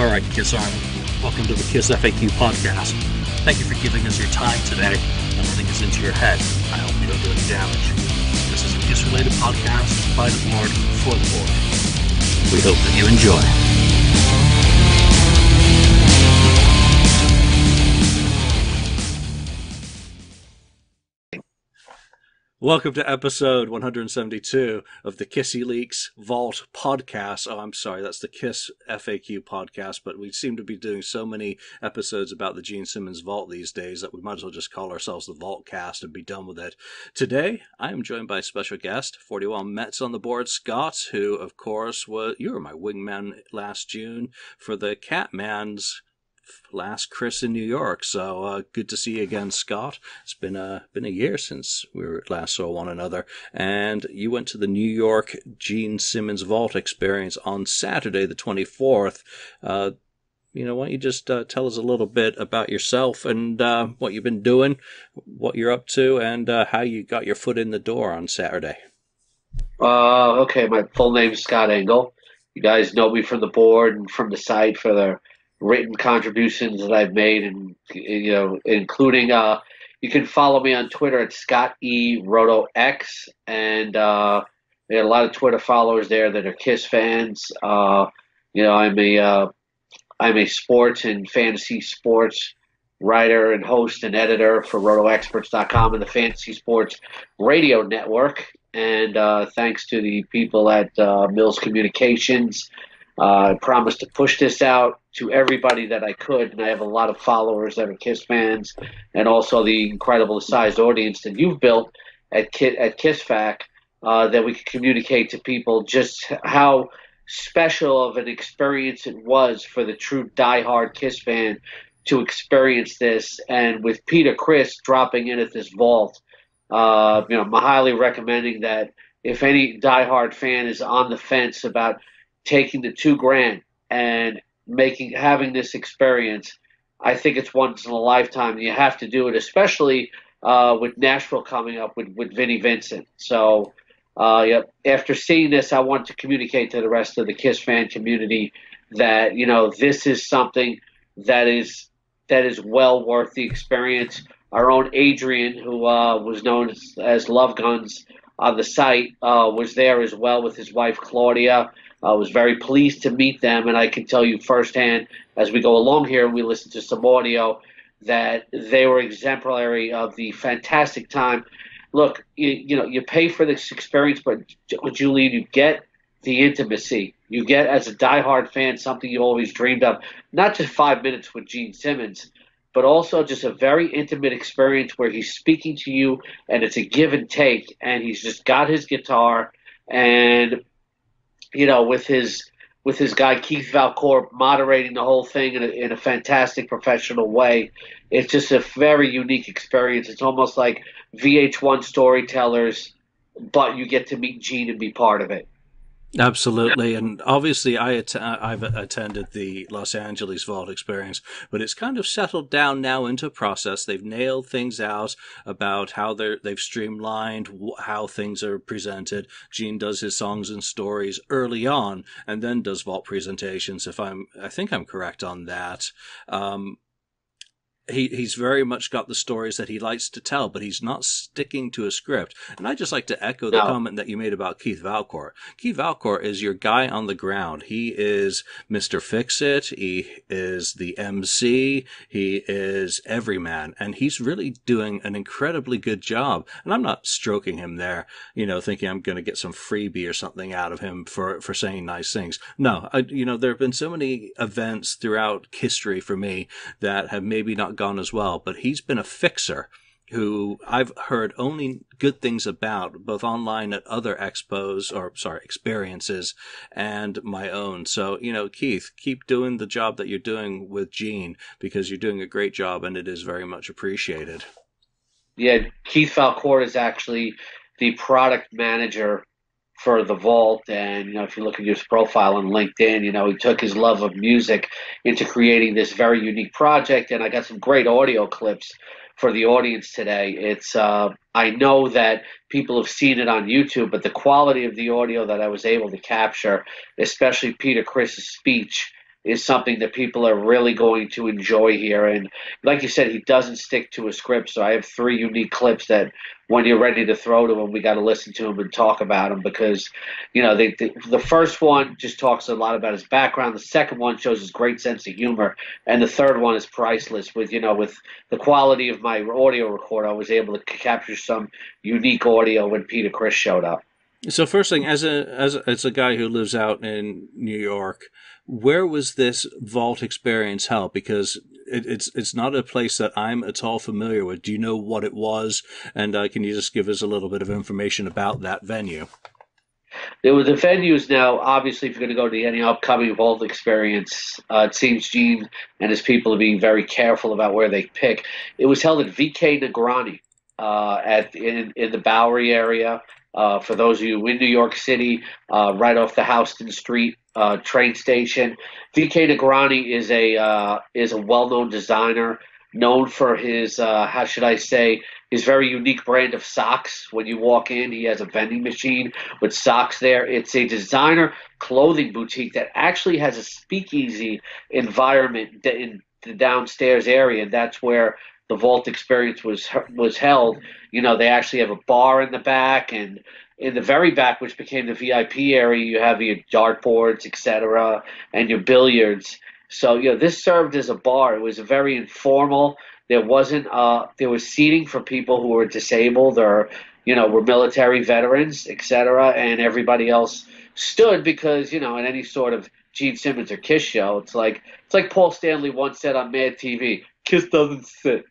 All right, Kiss Army, welcome to the KissFAQ Podcast. Thank you for giving us your time today and letting us into your head. I hope we don't do any damage. This is a Kiss-related podcast by the board for the board. We hope that you enjoy. Welcome to episode 172 of the KissFAQ Vault Podcast. Oh, I'm sorry, that's the KissFAQ Podcast, but we seem to be doing so many episodes about the Gene Simmons Vault these days that we might as well just call ourselves the Vault Cast and be done with it. Today, I am joined by a special guest, 41 Mets on the board, Scott, who, of course, you were my wingman last June for the Catman's last Criss in New York. So good to see you again, Scott. It's been a year since we last saw one another, and you went to the New York Gene Simmons Vault Experience on Saturday the 24th. Why don't you just tell us a little bit about yourself and what you've been doing, what you're up to, and how you got your foot in the door on Saturday. Okay, my full name is Scott Engel. You guys know me from the board and from the site for the written contributions that I've made, and including you can follow me on Twitter at Scott E Roto X, and there are a lot of Twitter followers there that are Kiss fans. I'm a sports and fantasy sports writer and host and editor for RotoExperts.com and the Fantasy Sports Radio Network. And thanks to the people at Mills Communications, I promised to push this out to everybody that I could, and I have a lot of followers that are Kiss fans, and also the incredible sized audience that you've built at KissFAQ, that we can communicate to people just how special of an experience it was for the true diehard Kiss fan to experience this. And with Peter Criss dropping in at this vault, I'm highly recommending that if any diehard fan is on the fence about taking the $2,000 and having this experience, I think it's once in a lifetime. You have to do it, especially with Nashville coming up with Vinnie Vincent. So after seeing this, I want to communicate to the rest of the Kiss fan community that this is something that is well worth the experience. Our own Adrian, who was known as Love Guns on the site, was there as well with his wife Claudia. I was very pleased to meet them, and I can tell you firsthand as we go along here and we listen to some audio that they were exemplary of the fantastic time. Look, you pay for this experience, but Julian, you get the intimacy. You get, as a diehard fan, something you always dreamed of, not just 5 minutes with Gene Simmons, but also just a very intimate experience where he's speaking to you and it's a give and take, and he's just got his guitar and with his guy Keith Valcour moderating the whole thing in a fantastic professional way. It's just a very unique experience. It's almost like VH1 Storytellers, but you get to meet Gene and be part of it. Absolutely, and obviously I've attended the Los Angeles Vault Experience, but it's kind of settled down now into a process. They've nailed things out about how they've streamlined how things are presented. Gene does his songs and stories early on, and then does Vault presentations. I think I'm correct on that. He's very much got the stories that he likes to tell, but he's not sticking to a script. And I'd just like to echo the comment that you made about Keith Valcour. Keith Valcour is your guy on the ground. He is Mr. Fix-It. He is the MC. He is everyman. And he's really doing an incredibly good job. And I'm not stroking him there, thinking I'm going to get some freebie or something out of him for saying nice things. No, there have been so many events throughout history for me that have maybe not gone as well, but he's been a fixer who I've heard only good things about, both online at other experiences and my own. So, Keith, keep doing the job that you're doing with Gene, because you're doing a great job and it is very much appreciated. Yeah, Keith Valcour is actually the product manager for the Vault, and if you look at his profile on LinkedIn, he took his love of music into creating this very unique project. And I got some great audio clips for the audience today. It's I know that people have seen it on YouTube, but the quality of the audio that I was able to capture, especially Peter Criss's speech, is something that people are really going to enjoy here. And like you said, he doesn't stick to a script. So I have 3 unique clips that when you're ready to throw to him, we got to listen to him and talk about him because, the first one just talks a lot about his background. The second one shows his great sense of humor. And the third one is priceless with the quality of my audio recorder. I was able to capture some unique audio when Peter Criss showed up. So first thing, as a guy who lives out in New York, where was this vault experience held? Because it's not a place that I'm at all familiar with. Do you know what it was? And can you just give us a little bit of information about that venue? There were the venues now. Obviously, if you're going to go to any upcoming Vault experience, it seems Gene and his people are being very careful about where they pick. It was held at VK Negroni in the Bowery area. For those of you in New York City, right off the Houston Street train station, VK Negroni is a well-known designer, known for his how should I say, his very unique brand of socks. When you walk in, he has a vending machine with socks there. It's a designer clothing boutique that actually has a speakeasy environment in the downstairs area, and that's where the Vault experience was held. They actually have a bar in the back, and in the very back, which became the VIP area, you have your dartboards, etc., and your billiards. So this served as a bar. It was very informal. There wasn't there was seating for people who were disabled or were military veterans, etc., and everybody else stood because in any sort of Gene Simmons or Kiss show, it's like Paul Stanley once said on Mad TV, Kiss doesn't sit.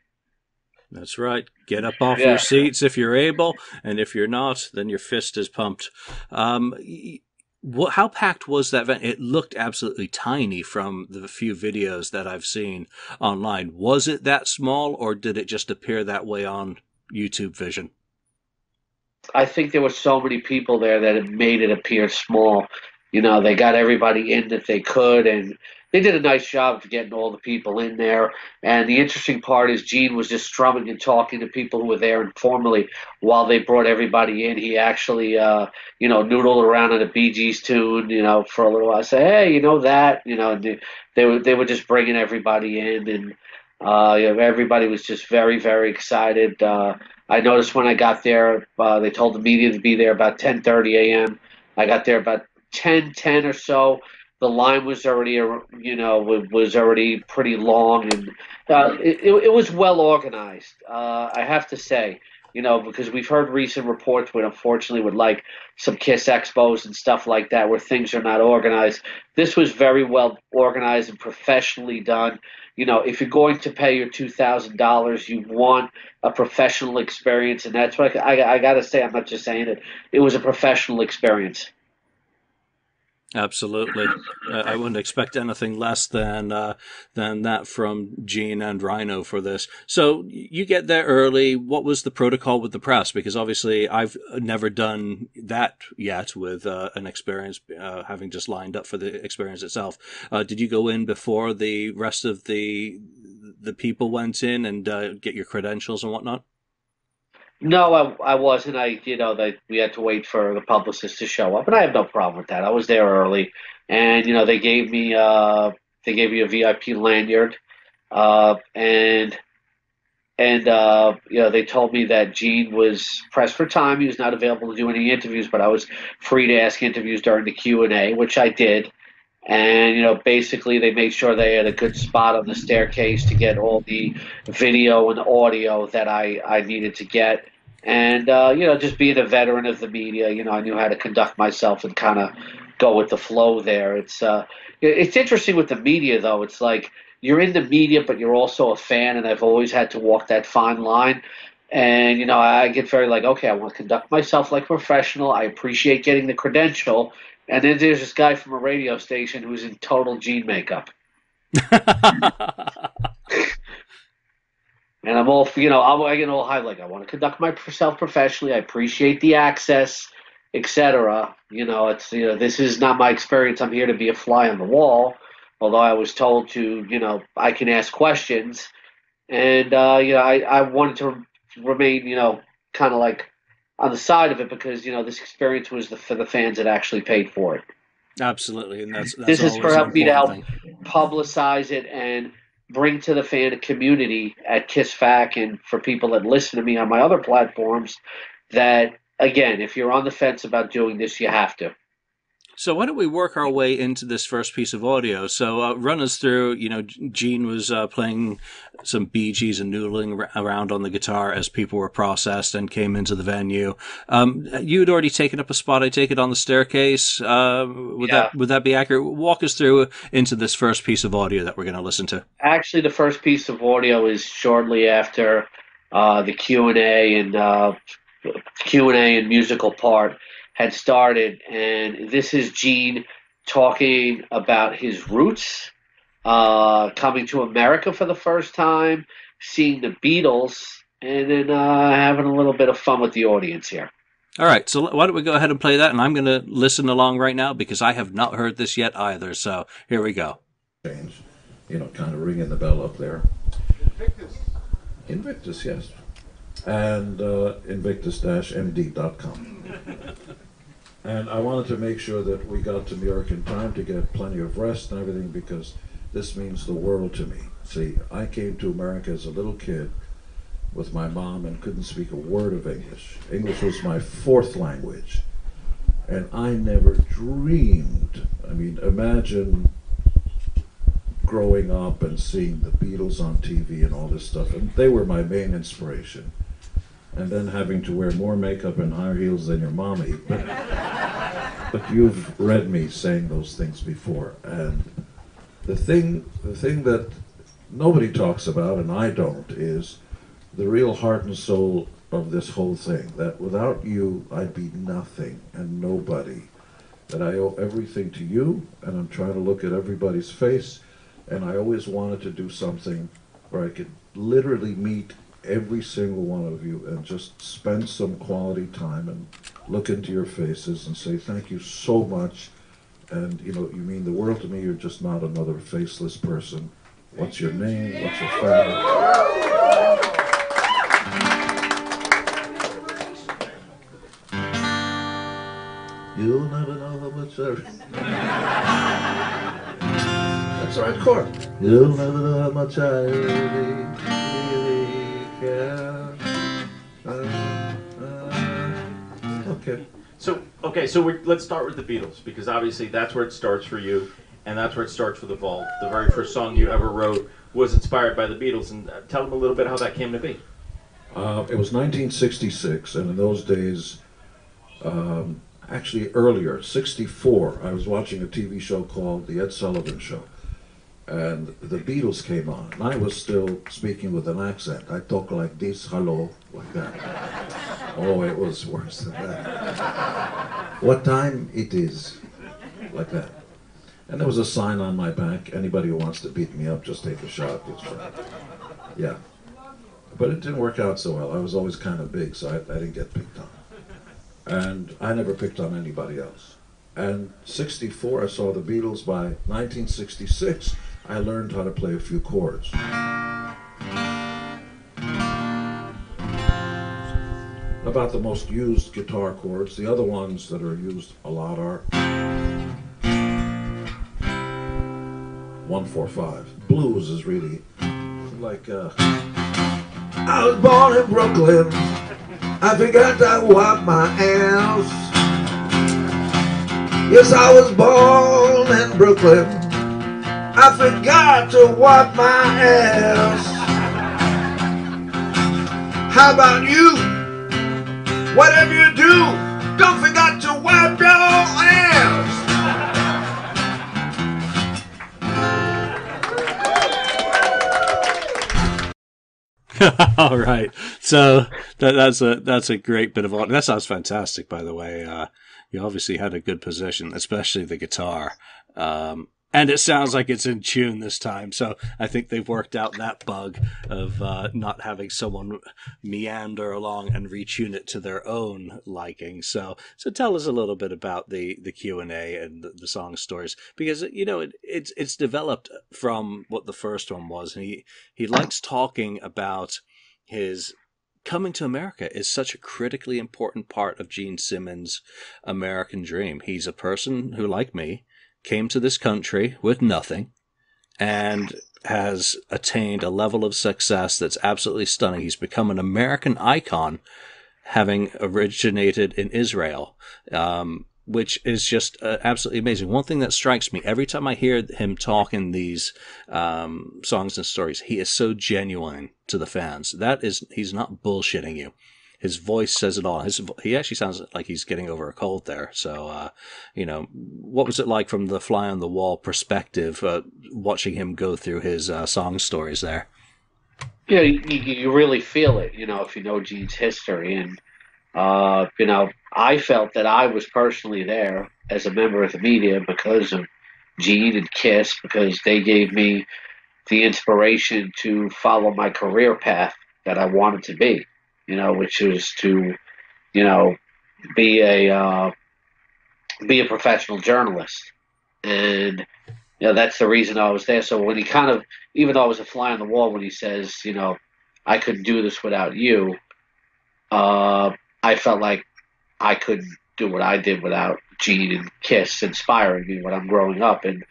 That's right. Get up off your seats if you're able, and if you're not, then your fist is pumped. How packed was that event? It looked absolutely tiny from the few videos that I've seen online. Was it that small, or did it just appear that way on YouTube Vision? I think there were so many people there that it made it appear small. They got everybody in that they could, and they did a nice job of getting all the people in there. And the interesting part is Gene was just strumming and talking to people who were there informally while they brought everybody in. He actually, noodled around on a Bee Gees tune, for a little while. Say, hey, that, and they were just bringing everybody in, and everybody was just very, very excited. I noticed when I got there, they told the media to be there about 10:30 a.m. I got there about 10:10 or so. The line was already, was already pretty long, and it was well organized. I have to say, because we've heard recent reports with, unfortunately, with like some Kiss Expos and stuff like that, where things are not organized. This was very well organized and professionally done. If you're going to pay your $2,000, you want a professional experience, and that's what I got to say. I'm not just saying it. It was a professional experience. Absolutely. I wouldn't expect anything less than that from Gene and Rhino for this. So you get there early. What was the protocol with the press? Because obviously I've never done that yet with an experience, having just lined up for the experience itself. Did you go in before the rest of the people went in and get your credentials and whatnot? No, I wasn't. That we had to wait for the publicist to show up, and I have no problem with that. I was there early, and they gave me a VIP lanyard, and they told me that Gene was pressed for time. He was not available to do any interviews, but I was free to ask interviews during the Q&A, which I did. And basically they made sure they had a good spot on the staircase to get all the video and audio that I needed to get. And just being a veteran of the media, I knew how to conduct myself and kind of go with the flow there. It's interesting with the media, though. It's like you're in the media, but you're also a fan, and I've always had to walk that fine line. And I get very like, okay, I want to conduct myself like a professional. I appreciate getting the credential. And then there's this guy from a radio station who's in total Gene makeup. And I'm all, I get all high, like, I want to conduct myself professionally. I appreciate the access, etc. This is not my experience. I'm here to be a fly on the wall. Although I was told to, I can ask questions. And, I wanted to remain, kind of like on the side of it because, this experience was for the fans that actually paid for it. Absolutely. And that's this is for help me to help. publicize it and bring to the fan community at KissFAQ and for people that listen to me on my other platforms that, again, if you're on the fence about doing this, you have to. So why don't we work our way into this first piece of audio? So run us through, Gene was playing some Bee Gees and noodling around on the guitar as people were processed and came into the venue. You had already taken up a spot, I take it, on the staircase. Would that be accurate? Walk us through into this first piece of audio that we're going to listen to. Actually, the first piece of audio is shortly after the Q&A and musical part had started, and this is Gene talking about his roots, coming to America for the first time, seeing the Beatles, and then having a little bit of fun with the audience here. All right, so why don't we go ahead and play that, and I'm going to listen along right now because I have not heard this yet either, so here we go. Change, kind of ringing the bell up there. Invictus, yes. And invictus-md.com. And I wanted to make sure that we got to New York in time to get plenty of rest and everything, because this means the world to me. See, I came to America as a little kid with my mom and couldn't speak a word of English. English was my fourth language. And I never dreamed, imagine growing up and seeing the Beatles on TV and all this stuff, and they were my main inspiration. And then having to wear more makeup and higher heels than your mommy. But you've read me saying those things before. And the thing that nobody talks about, and I don't, is the real heart and soul of this whole thing. That without you, I'd be nothing and nobody. That I owe everything to you, and I'm trying to look at everybody's face. And I always wanted to do something where I could literally meet every single one of you and just spend some quality time and look into your faces and say thank you so much, and you mean the world to me. You're just not another faceless person. What's your name? What's your family? You'll never know how much that's the right chord. You'll never know how much I really care. Okay. So let's start with the Beatles, because obviously that's where it starts for you, and that's where it starts for the Vault. The very first song you ever wrote was inspired by the Beatles, and tell them a little bit how that came to be. It was 1966, and in those days, actually earlier, 64, I was watching a TV show called The Ed Sullivan Show. And the Beatles came on, and I was still speaking with an accent. I talk like this, hello, like that. Oh, it was worse than that. What time it is, like that. And there was a sign on my back, anybody who wants to beat me up, just take a shot. Yeah. But it didn't work out so well. I was always kind of big, so I didn't get picked on. And I never picked on anybody else. And 64, I saw the Beatles. By 1966, I learned how to play a few chords. About the most used guitar chords. The other ones that are used a lot are 1, 4, 5. Blues is really like I was born in Brooklyn. I forgot to wipe my ass. Yes, I was born in Brooklyn. I forgot to wipe my ass. How about you? Whatever you do, don't forget to wipe your ass. All right, so that's a great bit of audio. That sounds fantastic, by the way. You obviously had a good position, especially the guitar. And it sounds like it's in tune this time, so I think they've worked out that bug of not having someone meander along and retune it to their own liking. So tell us a little bit about the Q&A and the song stories, because it's developed from what the first one was, and he likes talking about his coming to America is such a critically important part of Gene Simmons' American dream. He's a person who, like me, came to this country with nothing, and has attained a level of success that's absolutely stunning. He's become an American icon, having originated in Israel, which is just absolutely amazing. One thing that strikes me every time I hear him talk in these songs and stories, he is so genuine to the fans. He's not bullshitting you. His voice says it all. He actually sounds like he's getting over a cold there. So, what was it like from the fly on the wall perspective, watching him go through his song stories there? Yeah, you really feel it, if you know Gene's history. And, I felt that I was personally there as a member of the media because of Gene and Kiss, because they gave me the inspiration to follow my career path that I wanted to be, which was to, be a professional journalist. And, that's the reason I was there. So when he even though I was a fly on the wall, when he says, I couldn't do this without you, I felt like I couldn't do what I did without Gene and Kiss inspiring me when I'm growing up. And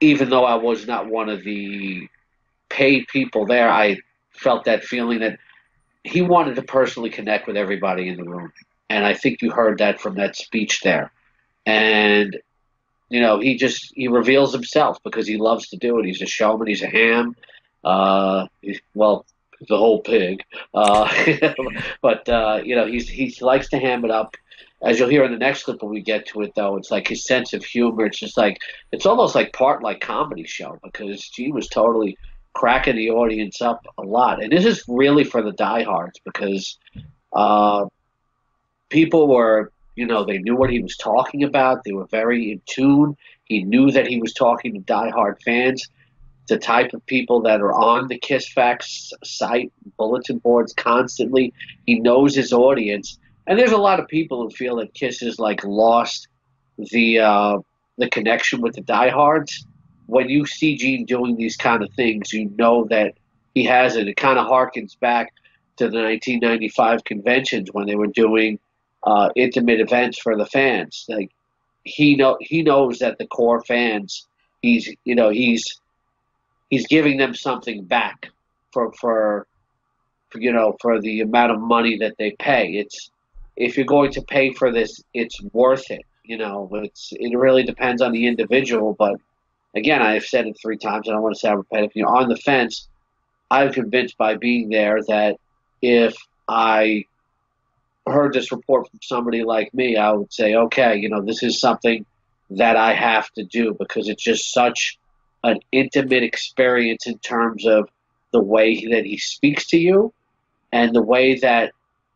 even though I was not one of the paid people there, I felt that feeling that he wanted to personally connect with everybody in the room. And I think you heard that from that speech there. And, he reveals himself because he loves to do it. He's a showman. He's a ham. The whole pig. But, he likes to ham it up. As you'll hear in the next clip when we get to it, though, it's like his sense of humor. It's just like, it's almost like part like comedy show, because Gene was totally cracking the audience up a lot. And this is really for the diehards, because people were, they knew what he was talking about. They were very in tune. He knew that he was talking to diehard fans, the type of people that are on the KissFAQ site, bulletin boards constantly. He knows his audience. And there's a lot of people who feel that Kiss has lost the connection with the diehards. When you see Gene doing these kind of things, you know that he has it. It kind of harkens back to the 1995 conventions when they were doing intimate events for the fans. Like he knows that the core fans, he's giving them something back for the amount of money that they pay. If you're going to pay for this, it's worth it. It really depends on the individual. But again, I've said it 3 times, and I want to say I'm repetitive. On the fence, I'm convinced by being there that if I heard this report from somebody like me, I would say, okay, this is something that I have to do, because it's just such an intimate experience in terms of the way that he speaks to you, and the way that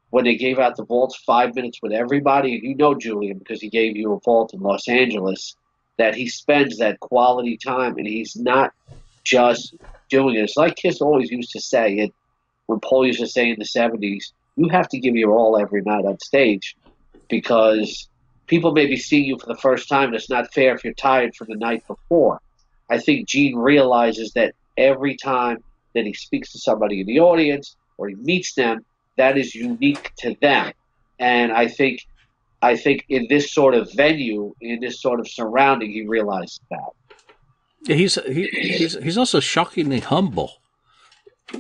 when they gave out the vaults 5 minutes with everybody, and Julian, because he gave you a vault in Los Angeles, that he spends that quality time, and he's not just doing it. It's like Kiss always used to say, when Paul used to say in the 70s, you have to give your all every night on stage, because people may be seeing you for the first time, and it's not fair if you're tired from the night before. I think Gene realizes that every time that he speaks to somebody in the audience or he meets them, that is unique to them. And I think in this sort of venue, in this sort of surrounding, he realizes that. He's also shockingly humble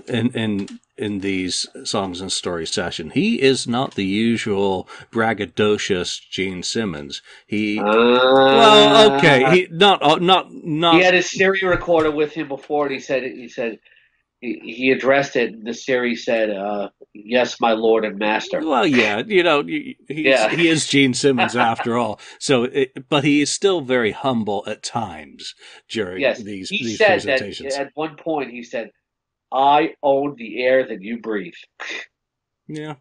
in these songs and story session. He is not the usual braggadocious Gene Simmons. He not. He had his Siri recorder with him before, and he said he addressed it. And the Siri said, "Yes, my lord and master." Well, yeah, he is Gene Simmons after all. So, but he is still very humble at times during these presentations. That at one point he said, "I own the air that you breathe." Yeah.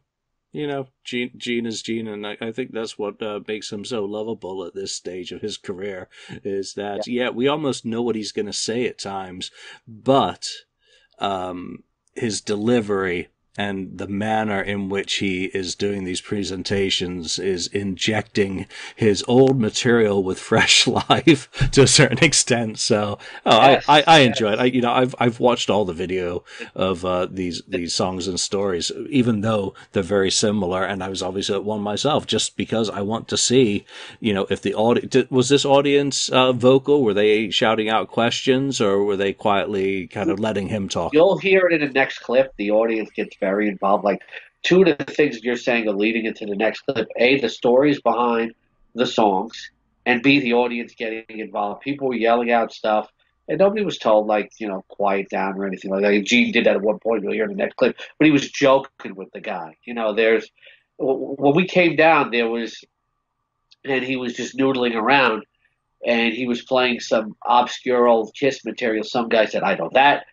Gene is Gene, and I think that's what makes him so lovable at this stage of his career, is that, we almost know what he's going to say at times, but his delivery and the manner in which he is doing these presentations is injecting his old material with fresh life to a certain extent. So, Yes, I enjoy it. I've watched all the video of these songs and stories, even though they're very similar, and I was obviously at one myself, just because I want to see, if the audience was this audience vocal. Were they shouting out questions, or were they quietly kind of letting him talk? You'll hear it in the next clip. The audience gets very involved. Like, two of the things you're saying are leading into the next clip. A, the stories behind the songs, and B, the audience getting involved. People were yelling out stuff, and nobody was told, quiet down or anything like that. Gene did that at one point. You'll hear in the next clip. But he was joking with the guy. When we came down, and he was just noodling around, and he was playing some obscure old Kiss material. Some guy said, I know that,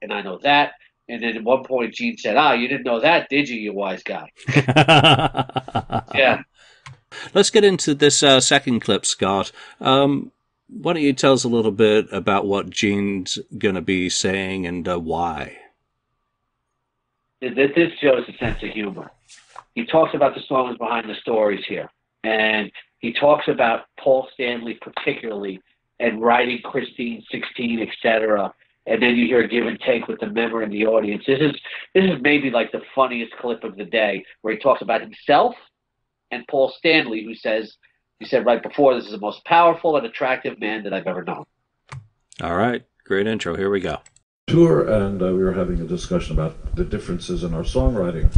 and I know that. And then at one point, Gene said, you didn't know that, did you wise guy? Yeah. Let's get into this second clip, Scott. Why don't you tell us a little bit about what Gene's going to be saying and why? This shows a sense of humor. He talks about the songs behind the stories here. And he talks about Paul Stanley particularly, and writing Christine 16, etc. And then you hear a give and take with the member in the audience. This is maybe like the funniest clip of the day, where he talks about himself and Paul Stanley, he said right before, this is the most powerful and attractive man that I've ever known. All right. Great intro. Here we go. Tour, and we were having a discussion about the differences in our songwriting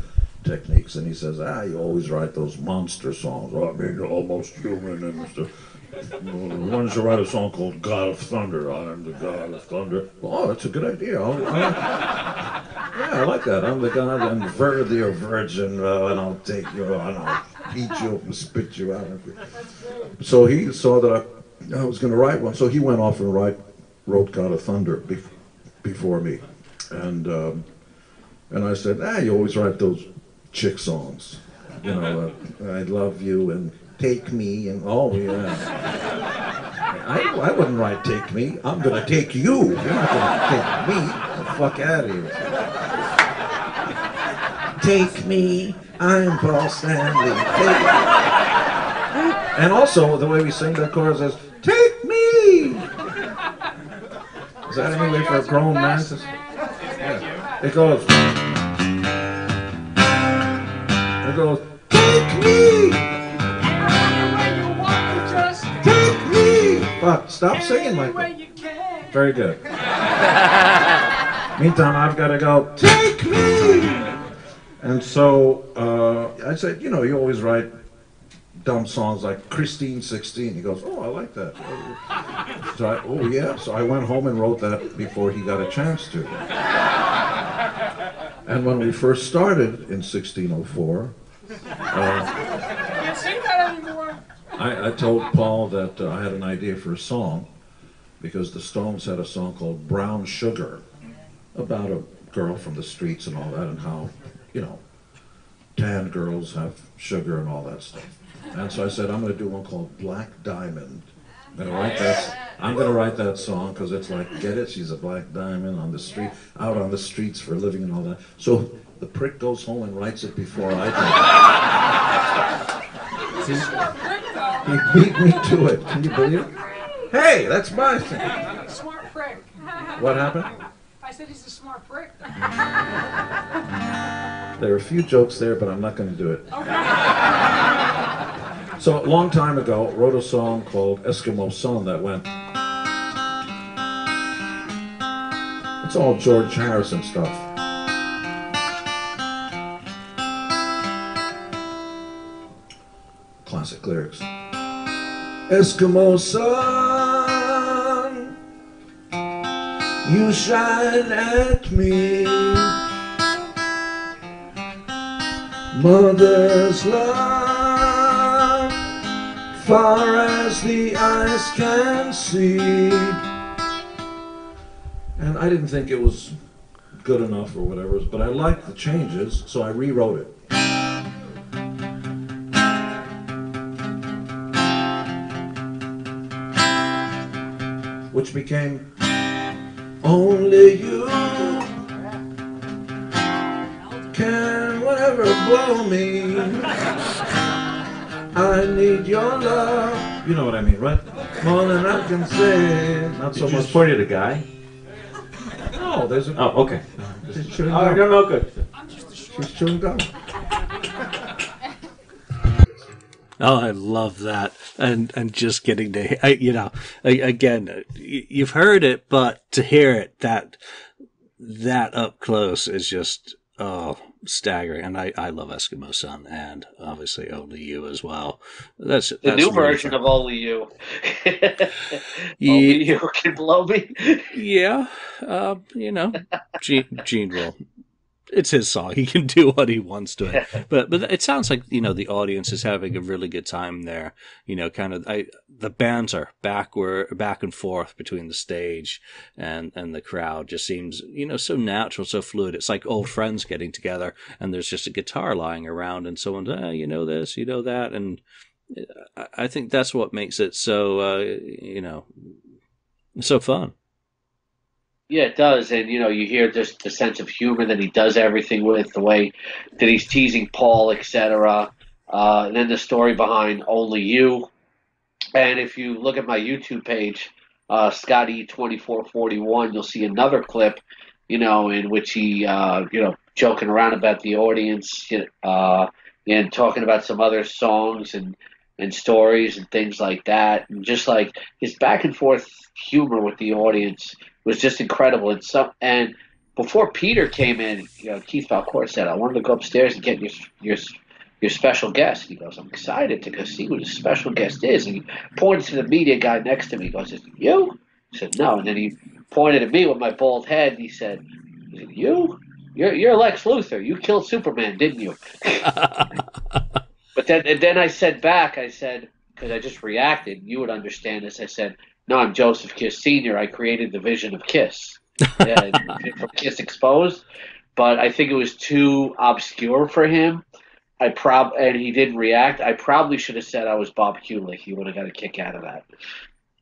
techniques, and he says, you always write those monster songs. I mean, you're almost human and stuff. Why don't you write a song called God of Thunder? I'm the God of Thunder. Oh, that's a good idea. Yeah, I like that. I'm the God and the virgin, and I'll take you, and I'll eat you up and spit you out. So he saw that I was going to write one, so he went off and wrote God of Thunder before me. And I said, you always write those chick songs. I love you and take me, and oh yeah. I wouldn't write take me. I'm gonna take you. You're not gonna take me. Get the fuck out of here. Take me. I'm Paul Stanley. And also the way we sing that chorus is take me. Is that any way for a grown man to? Yeah. It goes. Take me! Take me! Fuck, stop singing like that. Very good. Meantime, I've got to go, take me! And so, I said, you always write dumb songs like Christine 16. He goes, I like that. So yeah. So I went home and wrote that before he got a chance to. And when we first started in 1604, can't sing that anymore. I told Paul that I had an idea for a song, because the Stones had a song called Brown Sugar, about a girl from the streets and all that, and how, tan girls have sugar and all that stuff. And so I said, I'm going to do one called Black Diamond. I'm going to write that song, because it's like, get it? She's a black diamond on the street, out on the streets for a living and all that. So the prick goes home and writes it before I do. He beat me to it. Can you believe it? Hey, that's my thing. Smart prick. What happened? I said he's a smart prick. There are a few jokes there, but I'm not going to do it. So a long time ago, wrote a song called Eskimos Son that went. It's all George Harrison stuff. Classic lyrics. Eskimo sun, you shine at me. Mother's love, far as the eyes can see. And I didn't think it was good enough or whatever, but I liked the changes, so I rewrote it. Which became Only You, blow me. I need your love. You know what I mean, right? More than I can say. Not so Did you much. just point at a guy? No, there's a. Oh, okay. She's chewing I gum. don't know. Good. She's chewing gum. Oh, I love that, and just getting to, again, you've heard it, but to hear it that up close is just staggering. And I love Eskimos Son, and obviously Only You as well. That's The that's new really version fun. of Only You. Ye- Only You can blow me. Yeah, Gene will. It's his song. He can do what he wants to it. But it sounds like, the audience is having a really good time there. The banter back and forth between the stage and the crowd just seems, so natural, so fluid. It's like old friends getting together and there's just a guitar lying around and someone's, you know this, you know that. And I think that's what makes it so, so fun. Yeah, it does. And, you hear just the sense of humor that he does everything with, the way that he's teasing Paul, etc. And then the story behind Only You. And if you look at my YouTube page, Scotty2441, you'll see another clip, in which he, joking around about the audience and talking about some other songs and stories and things like that. And just like his back and forth humor with the audience was just incredible. And before Peter came in, Keith Valcour said, "I wanted to go upstairs and get your special guest." He goes, "I'm excited to go see who the special guest is." And he pointed to the media guy next to me. He goes, "Is it you?" I said, "No." And then he pointed at me with my bald head. And he said, "Is it you? You're Lex Luthor. You killed Superman, didn't you?" But then I said back, because I just reacted, you would understand this. I said, "No, I'm Joseph Kiss Sr. I created the vision of Kiss." Yeah, from Kiss Exposed. But I think it was too obscure for him. And he didn't react. I probably should have said I was Bob Kulick. He would have got a kick out of that.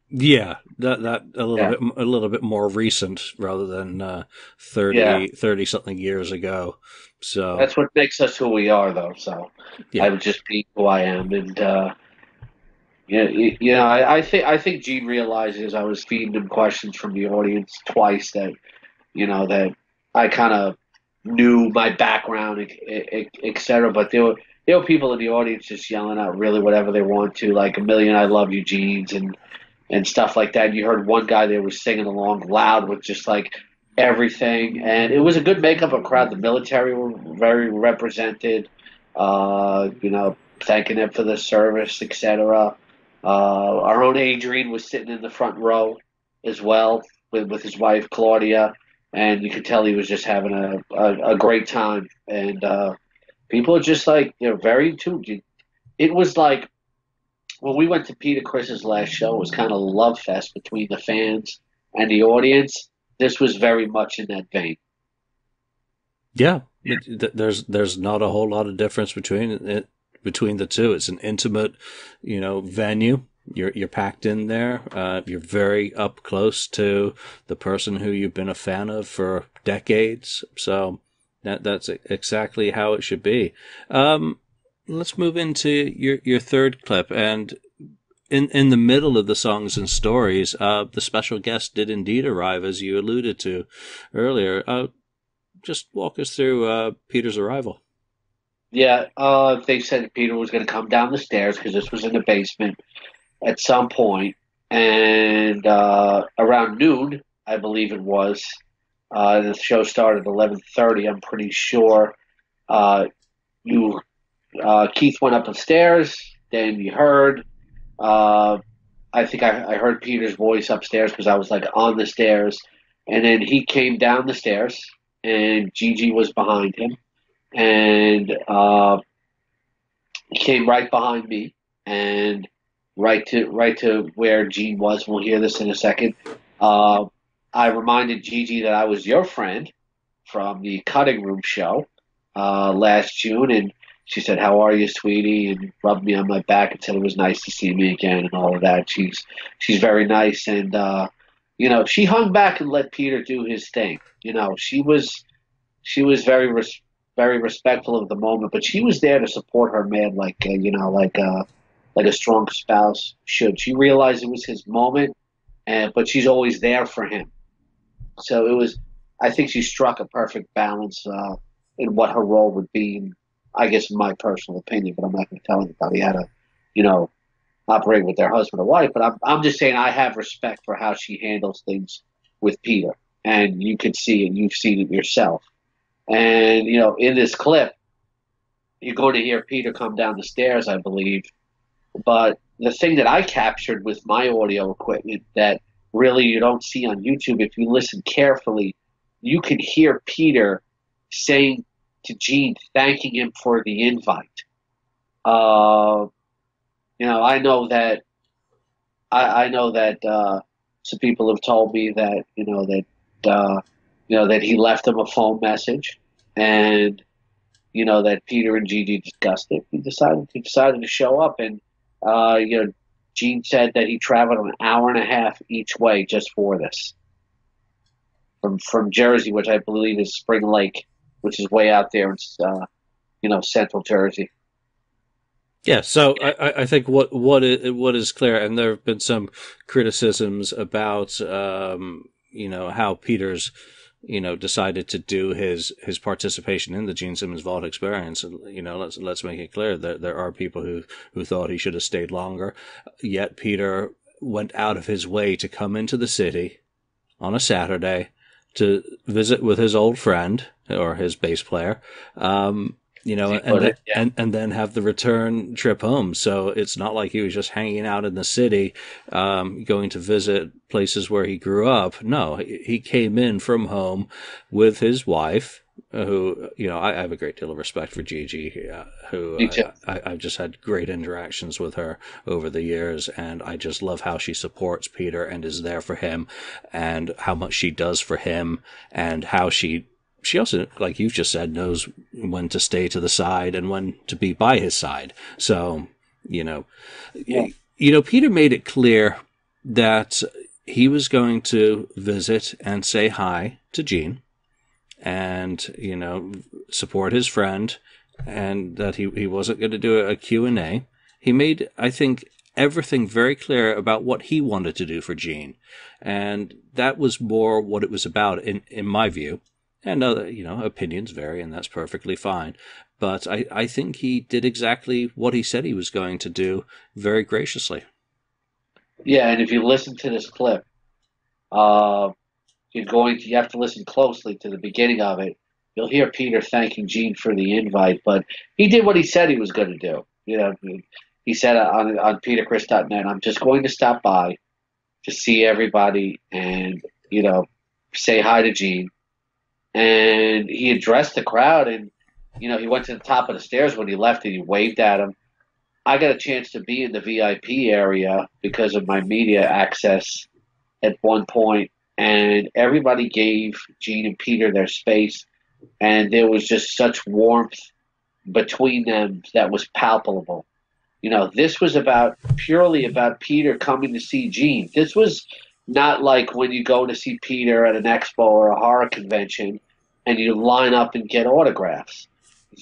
Yeah, that a little bit more recent rather than 30 something years ago. So that's what makes us who we are, though. So yeah. I would just be who I am, and I think Gene realizes I was feeding him questions from the audience twice that that I kind of knew my background, etc. But there were people in the audience just yelling out really whatever they want to, like a million "I love you" Genes and stuff like that. And you heard one guy there was singing along loud with just like everything, and it was a good makeup of crowd. The military were very represented, thanking them for the service, etc. Our own Adrian was sitting in the front row as well with his wife Claudia, and you could tell he was just having a great time. And people are just like very in tune. It was like when we went to Peter Criss's last show, it was kind of a love fest between the fans and the audience. This was very much in that vein. Yeah, there's not a whole lot of difference between the two. It's an intimate, venue. You're packed in there. You're very up close to the person who you've been a fan of for decades. So that's exactly how it should be. Let's move into your third clip, and in the middle of the songs and stories, the special guest did indeed arrive, as you alluded to earlier. Just walk us through Peter's arrival. Yeah, they said Peter was going to come down the stairs because this was in the basement at some point, and around noon, I believe it was. The show started at 11:30. I'm pretty sure. Keith went up the stairs. Then you heard. I think I heard Peter's voice upstairs because I was like on the stairs, and then he came down the stairs, and Gigi was behind him, and he came right behind me, and right to where Gene was. We'll hear this in a second. I reminded Gigi that I was your friend from the Cutting Room show last June, and she said, "How are you, sweetie?" and rubbed me on my back and said it was nice to see me again and all of that. She's very nice, and she hung back and let Peter do his thing. She was very very respectful of the moment, but she was there to support her man, like like a strong spouse should. She realized it was his moment, but she's always there for him. So it was. I think she struck a perfect balance in what her role would be. I guess in my personal opinion, but I'm not going to tell anybody how to, operate with their husband or wife. But I'm just saying I have respect for how she handles things with Peter, and you can see it. You've seen it yourself. And in this clip, you're going to hear Peter come down the stairs, I believe. But the thing that I captured with my audio equipment that really you don't see on YouTube, if you listen carefully, you can hear Peter saying to Gene, thanking him for the invite. I know that some people have told me that that he left him a phone message, and that Peter and Gigi discussed it. He decided to show up, and Gene said that he traveled an hour and a half each way just for this, from Jersey, which I believe is Spring Lake, which is way out there in central Jersey. Yeah, so I think what is clear, and there have been some criticisms about how Peter's decided to do his participation in the Gene Simmons Vault Experience. Let's make it clear that there are people who thought he should have stayed longer. Yet Peter went out of his way to come into the city on a Saturday to visit with his old friend or his bass player. And then have the return trip home. So it's not like he was just hanging out in the city, going to visit places where he grew up. No, he came in from home with his wife, who, I have a great deal of respect for Gigi, who I've just had great interactions with her over the years. And I just love how she supports Peter and is there for him, and how much she does for him, and how she also, like you've just said, knows when to stay to the side and when to be by his side. So, Peter made it clear that he was going to visit and say hi to Gene and, support his friend, and that he wasn't going to do a Q&A. He made, I think, everything very clear about what he wanted to do for Gene. And that was more what it was about, in my view. And other, opinions vary, and that's perfectly fine. But I think he did exactly what he said he was going to do very graciously. Yeah, and if you listen to this clip, you have to listen closely to the beginning of it. You'll hear Peter thanking Gene for the invite, but he did what he said he was going to do. He said on petercriss.net, I'm just going to stop by to see everybody and, say hi to Gene. And he addressed the crowd, and he went to the top of the stairs when he left, and he waved at him. I got a chance to be in the VIP area because of my media access at one point, and everybody gave Gene and Peter their space, and there was just such warmth between them that was palpable. This was purely about Peter coming to see Gene. This was not like when you go to see Peter at an expo or a horror convention and you line up and get autographs.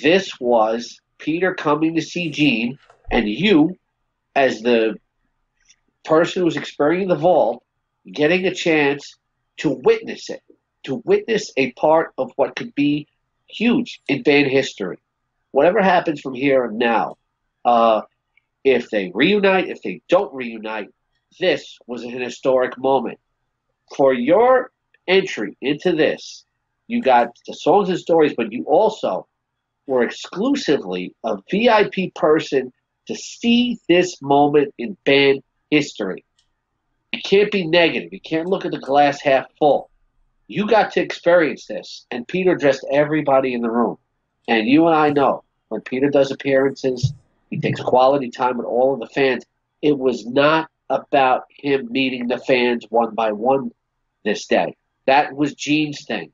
This was Peter coming to see Gene, and you, as the person who's experiencing the vault, getting a chance to witness it, to witness a part of what could be huge in band history. Whatever happens from here and now, if they reunite, if they don't reunite, this was an historic moment. For your entry into this, you got the songs and stories, but you also were exclusively a VIP person to see this moment in band history. You can't be negative. You can't look at the glass half full. You got to experience this, and Peter dressed everybody in the room. And you and I know, when Peter does appearances, he takes quality time with all of the fans. It was not about him meeting the fans one by one this day. That was Gene's thing.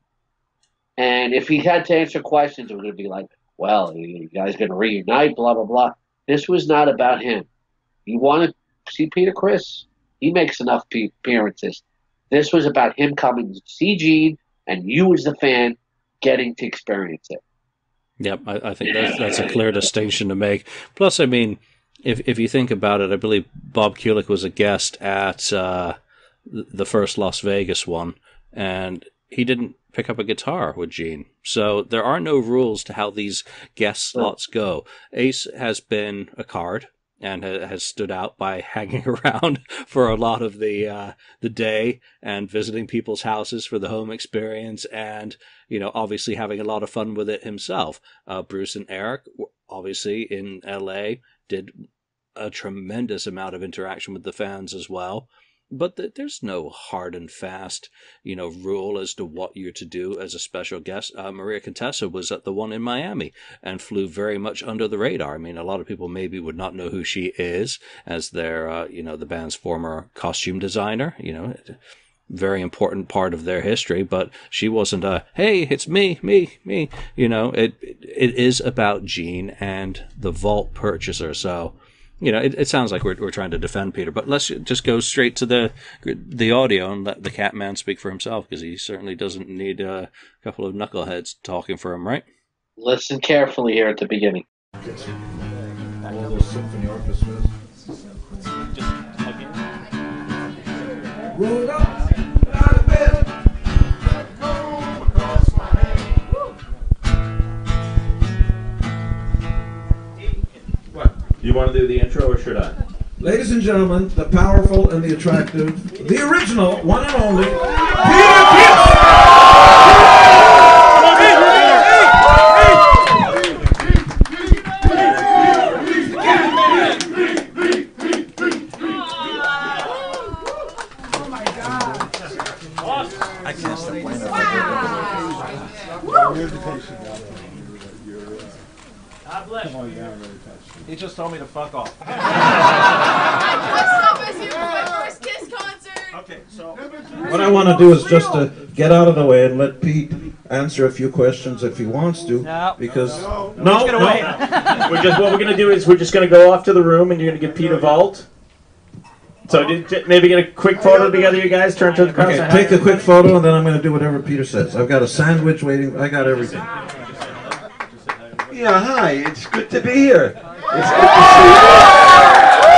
And if he had to answer questions, it was going to be like, well, you guys going to reunite, blah, blah, blah. This was not about him. You want to see Peter Criss? He makes enough appearances. This was about him coming to see Gene and you as the fan getting to experience it. Yep, I think that's a clear distinction to make. Plus, I mean, if you think about it, I believe Bob Kulick was a guest at the first Las Vegas one, and he didn't pick up a guitar with Gene. So there are no rules to how these guest slots go. Ace has been a card and has stood out by hanging around for a lot of the day and visiting people's houses for the home experience, and obviously having a lot of fun with it himself. Bruce and Eric, obviously in LA, did a tremendous amount of interaction with the fans as well. But there's no hard and fast, rule as to what you're to do as a special guest. Maria Contessa was at the one in Miami and flew very much under the radar. I mean, a lot of people maybe would not know who she is as their, the band's former costume designer, very important part of their history, but she wasn't hey, it's me. It is about Gene and the Vault purchaser. So, it sounds like we're trying to defend Peter, but let's just go straight to the audio and let the Catman speak for himself, because he certainly doesn't need a couple of knuckleheads talking for him, right? Listen carefully here at the beginning. All those symphony orchestras. Roll up out of bed. You want to do the intro, or should I? Ladies and gentlemen, the powerful and the attractive, the original, one and only, Peter Criss! Oh my God. I can't stop playing that. God bless you. He just told me to fuck off. What's up with you for my first Kiss concert? Okay, so What I want to do is just to get out of the way and let Pete answer a few questions if he wants to. No. Because No. What we're gonna do is we're just gonna go off to the room, and you're gonna give Pete a vault. So maybe get a quick photo together, you guys. Turn to the crowd. Okay, take a quick photo, and then I'm going to do whatever Peter says. I've got a sandwich waiting. I got everything. Yeah, hi. It's good to be here. It's good to see you.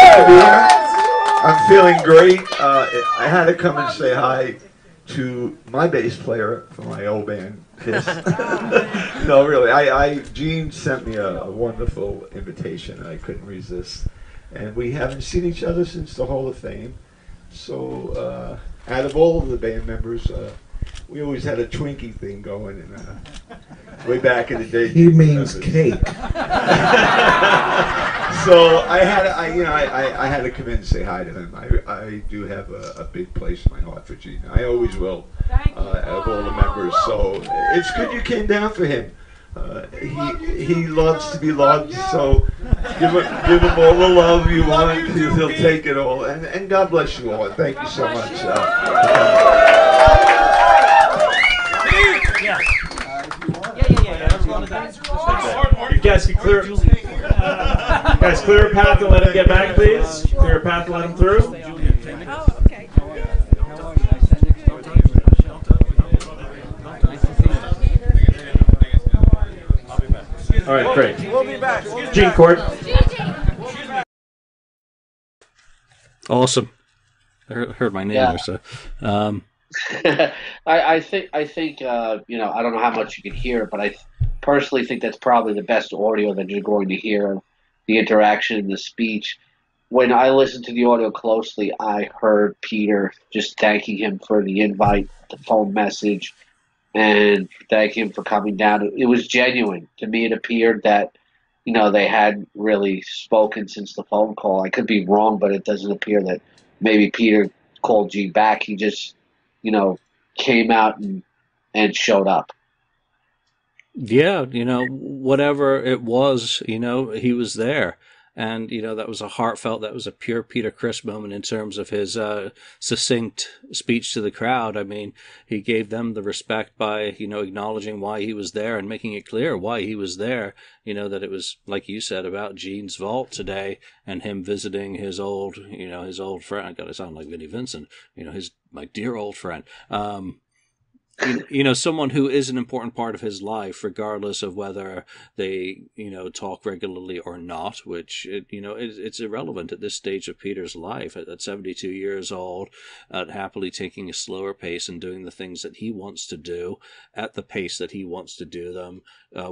Good to be here. I'm feeling great. I had to come and say hi to my bass player from my old band, Kiss. No, really. Gene sent me a wonderful invitation, and I couldn't resist. And we haven't seen each other since the Hall of Fame. So, out of all of the band members, we always had a Twinkie thing going, and way back in the day. He means cake. So I had to come in and say hi to him. I do have a big place in my heart for Gene. I always will, out of all the members. So it's good you came down for him. He loves to be loved, so give him all the love you want. He'll take it all. And God bless you all. Thank you so much. You guys can clear. Guys, clear a path and let him get back, please. Clear a path and let him through. Oh, okay. All right, great. we'll be back. Gene Court. Awesome. I heard my name there, so. I think I don't know how much you can hear, but I personally think that's probably the best audio that you're going to hear, the interaction and the speech. When I listened to the audio closely, I heard Peter just thanking him for the invite, the phone message, and thank him for coming down. It was genuine. To me, it appeared that, they hadn't really spoken since the phone call. I could be wrong, but it doesn't appear that maybe Peter called G back. He just, came out and showed up. Yeah, whatever it was, he was there. And, that was that was a pure Peter Criss moment in terms of his succinct speech to the crowd. I mean, he gave them the respect by, acknowledging why he was there and making it clear why he was there. That it was, like you said, about Gene's vault today and him visiting his old friend. I got to sound like Vinnie Vincent, my dear old friend. someone who is an important part of his life, regardless of whether they, talk regularly or not, which, it's irrelevant at this stage of Peter's life. At 72 years old, happily taking a slower pace and doing the things that he wants to do at the pace that he wants to do them,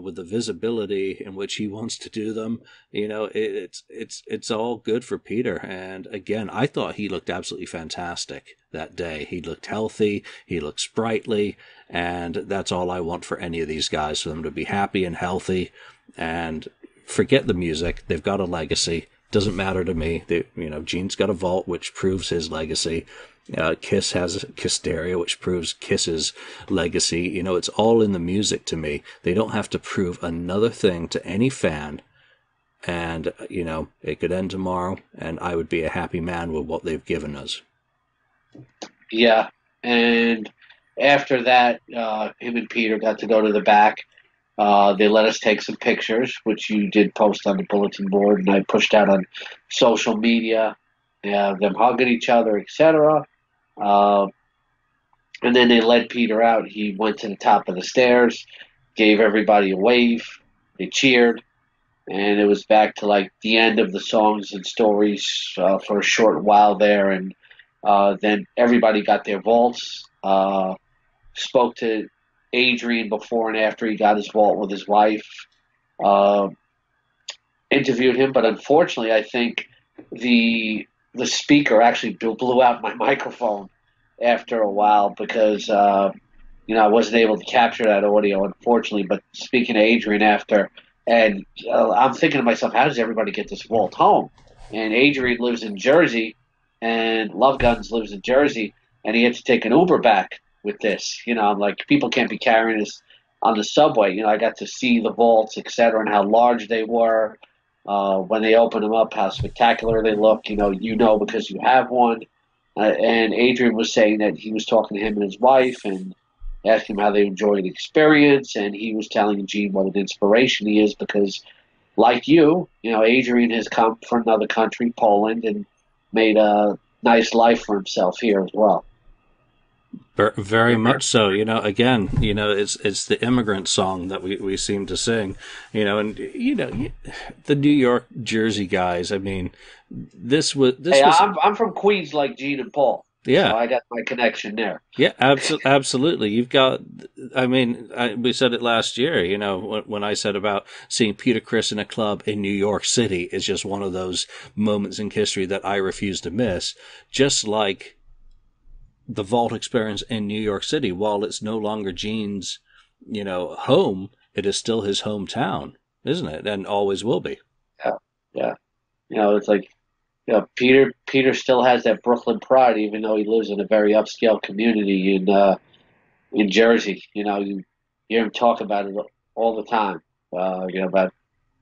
with the visibility in which he wants to do them. It's all good for Peter. And again, I thought he looked absolutely fantastic that day. He looked healthy, he looked sprightly, and that's all I want for any of these guys, for them to be happy and healthy, and forget the music. They've got a legacy. Doesn't matter to me. Gene's got a vault, which proves his legacy. Kiss has Kissteria, which proves Kiss's legacy. It's all in the music to me. They don't have to prove another thing to any fan. And, it could end tomorrow, and I would be a happy man with what they've given us. Yeah, and after that, him and Peter got to go to the back. They let us take some pictures, which you did post on the bulletin board, and I pushed out on social media, them hugging each other, etc. And then they led Peter out. He went to the top of the stairs, gave everybody a wave. They cheered, and it was back to like the end of the songs and stories for a short while there, and then everybody got their vaults. Spoke to Adrian before and after he got his vault with his wife. Interviewed him, but unfortunately, I think the speaker actually blew out my microphone after a while because I wasn't able to capture that audio, unfortunately. But speaking to Adrian after, and I'm thinking to myself, how does everybody get this vault home? And Adrian lives in Jersey, and Love Guns lives in Jersey, and he had to take an Uber back with this. I'm like, people can't be carrying this on the subway. I got to see the vaults, etc., and how large they were. When they opened them up, how spectacular they look, because you have one. And Adrian was saying that he was talking to him and his wife and asking him how they enjoyed the experience, and he was telling Gene what an inspiration he is because, like Adrian has come from another country, Poland, and made a nice life for himself here as well. Very much so. Again, it's the immigrant song that we seem to sing, and the New York, Jersey guys. I mean, I'm from Queens, like Gene and Paul. Yeah, so I got my connection there. Yeah, absolutely. You've got. I mean, we said it last year. When I said about seeing Peter Criss in a club in New York City is just one of those moments in history that I refuse to miss. Just like the Vault Experience in New York City, while it's no longer Gene's, home, it is still his hometown, isn't it? And always will be. Yeah. It's like, Peter still has that Brooklyn pride, even though he lives in a very upscale community in Jersey. You hear him talk about it all the time. About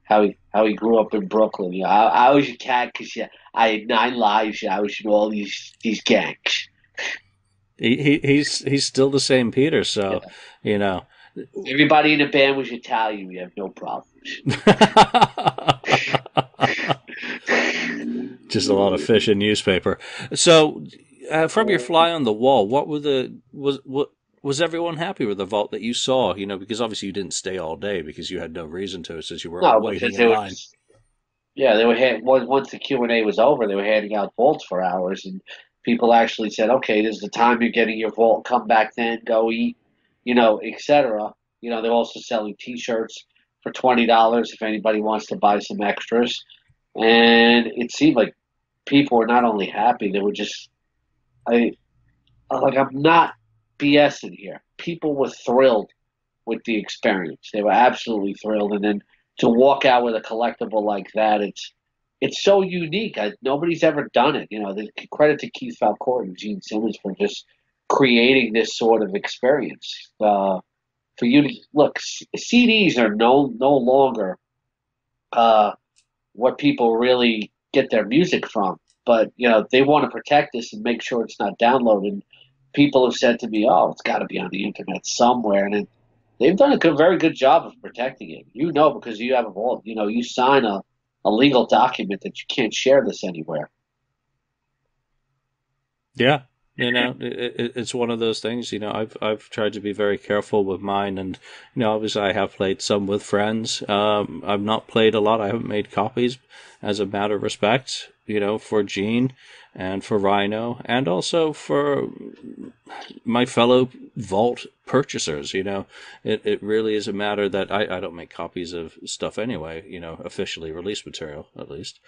how he grew up in Brooklyn. I was a cat because I had 9 lives. I was in all these gangs. He's still the same Peter, so everybody in the band was Italian. We have no problems. Just a lot of fish in newspaper. So, from your fly on the wall, was everyone happy with the vault that you saw? Because obviously you didn't stay all day because you had no reason to, since you were waiting in line. They were once the Q&A was over, they were handing out vaults for hours, and people actually said, "Okay, this is the time you're getting your vault. Come back then, go eat, etc." They're also selling T-shirts for $20 if anybody wants to buy some extras. And it seemed like people were not only happy, they were just, I'm not BSing here. People were thrilled with the experience. They were absolutely thrilled. And then to walk out with a collectible like that, it's so unique. Nobody's ever done it. Credit to Keith Valcour and Gene Simmons for just creating this sort of experience. For you to look, CDs are no longer what people really get their music from. But they want to protect this and make sure it's not downloaded. People have said to me, "Oh, it's got to be on the internet somewhere," and they've done a very good job of protecting it. Because you have a vault. You sign a legal document that you can't share this anywhere. Yeah, It's one of those things. I've tried to be very careful with mine, and obviously I have played some with friends. I've not played a lot. I haven't made copies as a matter of respect, for Gene and for Rhino, and also for my fellow Vault purchasers. It really is a matter that I don't make copies of stuff anyway. Officially released material at least.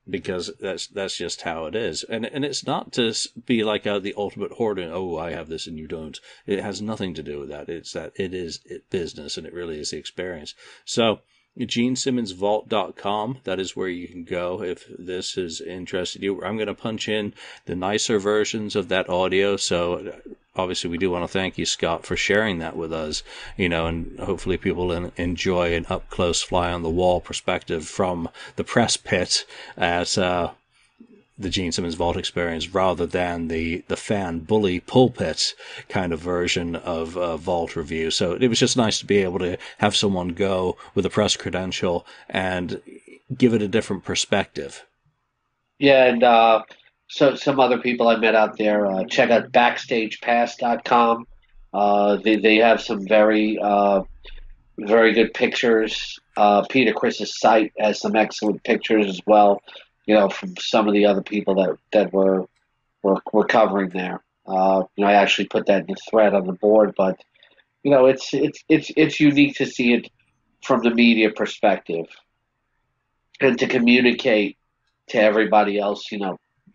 Because that's just how it is, and it's not to be like the ultimate hoarder. Oh, I have this and you don't. It has nothing to do with that. It's that it is business, and it really is the experience. So, GeneSimmonsVault.com. That is where you can go if this has interested you. I'm going to punch in the nicer versions of that audio. So, obviously, we do want to thank you, Scott, for sharing that with us, and hopefully people enjoy an up-close, fly-on-the-wall perspective from the press pit at the Gene Simmons Vault Experience rather than the fan bully pulpit kind of version of Vault Review. So it was just nice to be able to have someone go with a press credential and give it a different perspective. Yeah, and so some other people I met out there, check out BackstagePass.com. They have some very good pictures. Peter Criss's site has some excellent pictures as well. From some of the other people that we're covering there. I actually put that in the thread on the board, but it's unique to see it from the media perspective and to communicate to everybody else,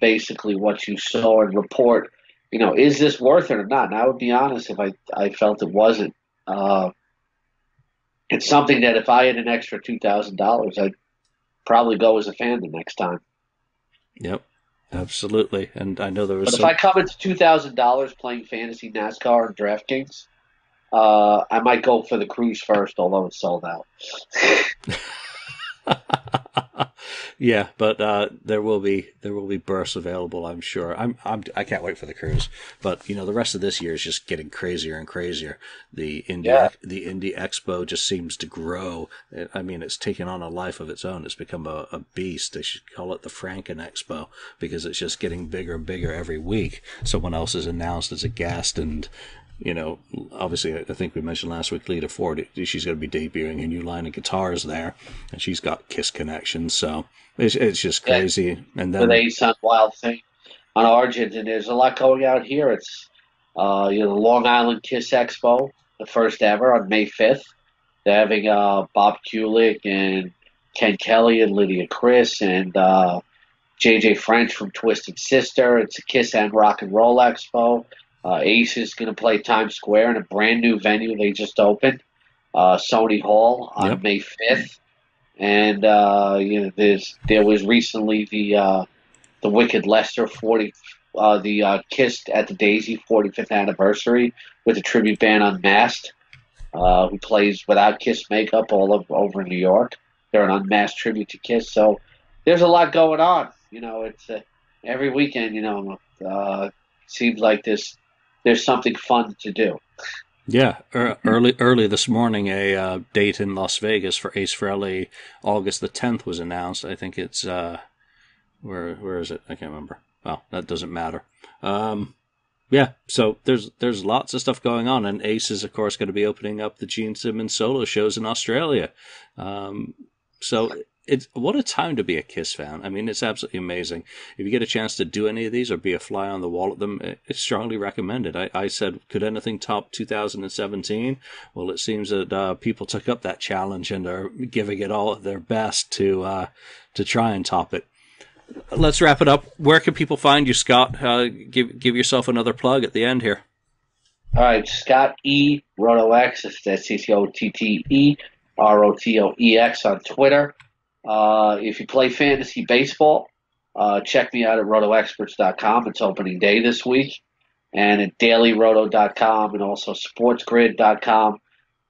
basically what you saw and report, is this worth it or not? And I would be honest if I felt it wasn't. It's something that if I had an extra $2,000, I'd probably go as a fan the next time. Yep, absolutely. And I know there was. But if I come into $2,000 playing fantasy NASCAR and DraftKings, I might go for the cruise first, although it's sold out. Yeah, but there will be berths available, I'm sure. I can't wait for the cruise. But the rest of this year is just getting crazier and crazier. The Indie Expo just seems to grow. I mean, it's taken on a life of its own. It's become a beast. They should call it the Franken Expo because it's just getting bigger and bigger every week. Someone else is announced as a guest, and obviously, I think we mentioned last week, Lita Ford, she's going to be debuting a new line of guitars there, and she's got Kiss connections, so it's just crazy. Yeah. And then the Ace Wild thing on Argent, and there's a lot going out here. It's the Long Island Kiss Expo, the first ever on May 5th. They're having Bob Kulick and Ken Kelly and Lydia Criss and JJ French from Twisted Sister. It's a Kiss and Rock and Roll Expo. Ace is going to play Times Square in a brand new venue they just opened, Sony Hall, on May 5th. And there was recently the Wicked Lester Kiss at the Daisy 45th anniversary with a tribute band Unmasked, who plays without Kiss makeup all over New York. They're an unmasked tribute to Kiss. So there's a lot going on. It's every weekend. Seems like there's something fun to do. Yeah, early this morning, a date in Las Vegas for Ace Frehley, August the 10th, was announced. I think it's where is it? I can't remember. Well, that doesn't matter. Yeah, so there's lots of stuff going on, and Ace is of course going to be opening up the Gene Simmons solo shows in Australia. So what a time to be a Kiss fan. I mean, it's absolutely amazing. If you get a chance to do any of these or be a fly on the wall at them, it's strongly recommended. I said, could anything top 2017? Well, it seems that people took up that challenge and are giving it all their best to try and top it. Let's wrap it up. Where can people find you, Scott? Give yourself another plug at the end here. All right, Scott E. RotoX. That's CCOTTE ROTOEX on Twitter. If you play fantasy baseball, check me out at rotoexperts.com. It's opening day this week. And at dailyroto.com and also sportsgrid.com.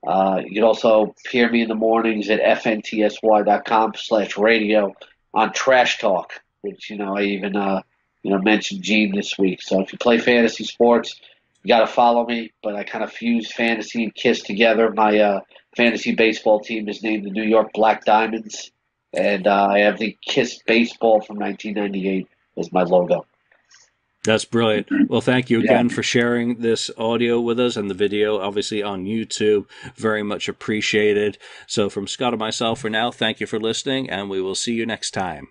You can also hear me in the mornings at fntsy.com/radio on Trash Talk, which, I even, mentioned Gene this week. So if you play fantasy sports, you got to follow me. But I kind of fuse fantasy and Kiss together. My fantasy baseball team is named the New York Black Diamonds. And I have the Kiss baseball from 1998 as my logo. That's brilliant. Well, thank you again for sharing this audio with us and the video, obviously on YouTube. Very much appreciated. So from Scott and myself for now, thank you for listening, and we will see you next time.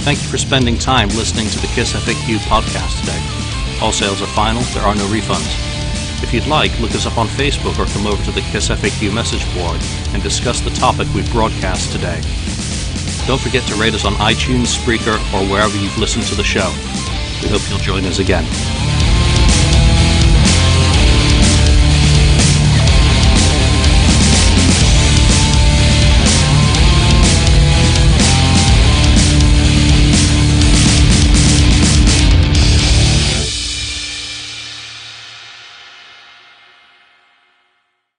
Thank you for spending time listening to the KissFAQ podcast today. All sales are final. There are no refunds. If you'd like, look us up on Facebook or come over to the KissFAQ message board and discuss the topic we broadcast today. Don't forget to rate us on iTunes, Spreaker, or wherever you've listened to the show. We hope you'll join us again.